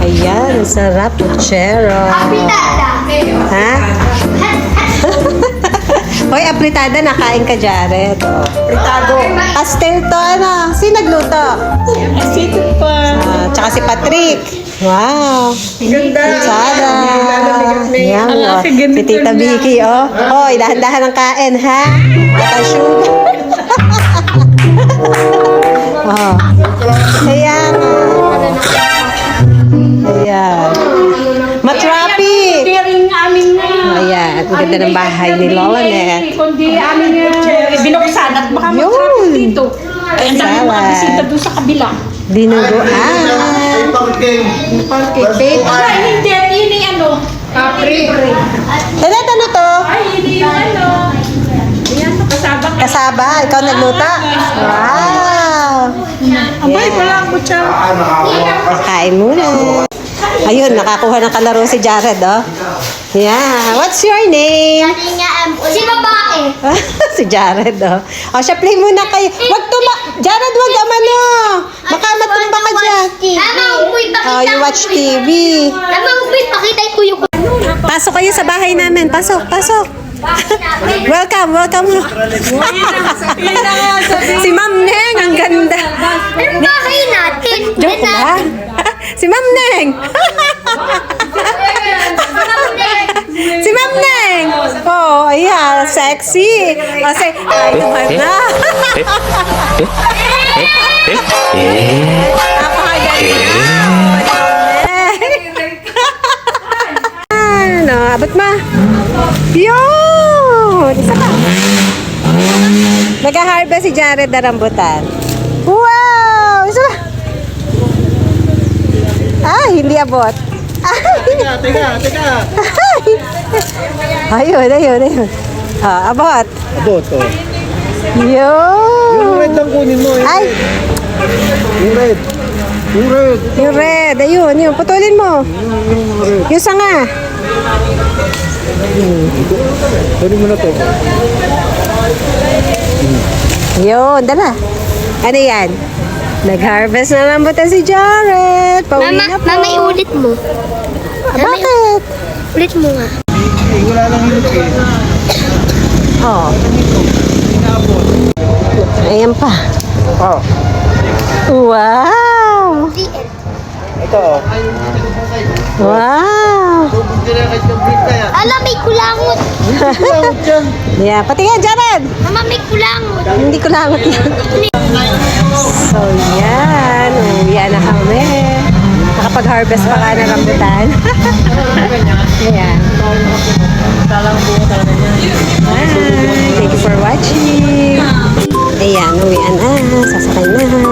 Ayan, sarap. Puchero. Ha? Hoy, apritada, nakain ka, Jared. Pritado. Pastel to, ano? Sino nagluto? Sito pa. Tsaka si Patrick. Wow. Ganda. Sada. Yan, oh. Si Tita Vicky, oh. Hoy, dahan-dahan ang kain, ha? Baka sugar. Oh. Ayan. Ayan. Matrapik. Ring amin na. Ayan, ang ganda ng bahay ni Lola Net. Kundi amin binuksan at baka mag-traffic dito. Ay, ang dami mga bisita doon sa kabila. Dinuguan. Parking. Ay, hindi. Yun yung ano. Capri. Talat, ano to? Ay, hindi yung ano. Ayan, kasabak. Kasaba, ikaw nagluto? Wow. Abay, wala ang kutsara. Kain muna. Ayun, nakakuha ng kalaro si Jared, oh. Yeah. What's your name? Si babae. Si Jared, oh. O, siya, play muna kayo. Jared, wag amano. Baka matumba ka dyan. Tamang upoy, Oh, pakita you watch TV. Tamang upoy, pakita ko yung Pasok kayo sa bahay namin. Pasok, pasok. Welcome, welcome. Si Ma'am Neng, ang ganda. Anong bahay natin? Joke lang. Si Ma'am Neng. Si Ma'am Neng. Oh, yeah, sexy. Kasi, ay, naman na. Napakagaling na. Ano, abot ma. Yun! Isa pa. Nag-harvest si Jared na rambutan. Wow! Isa pa. Ay, hindi abot. Teka. Ayun, ayun. Ah, abot. Abot, oh. Yung red Yun. lang kunin mo. Ay, Yung red. yung red. Ayun, yun. Putulin mo. Yung red. Yung sanga. Kunin mo na to. Yun, dala. Ano yan? Nag-harvest na rambutan si Jared. Pauwi na po. Mama, iulit mo. Bakit? Ulit mo nga. Wala lang yung eh. Oh. Ayan pa. Oh. Wow! Ito, oh. Wow! Ala, may kulangot. Kulangot dyan. Yeah, pati nga, Jared! Mama, may kulangot. Hindi ko langot yan. So, yan. Uwian na kami. Nakapag-harvest pa ka ng rambutan. Ayan. Bye! Thank you for watching. Ayan, uwian na. Sasakay na.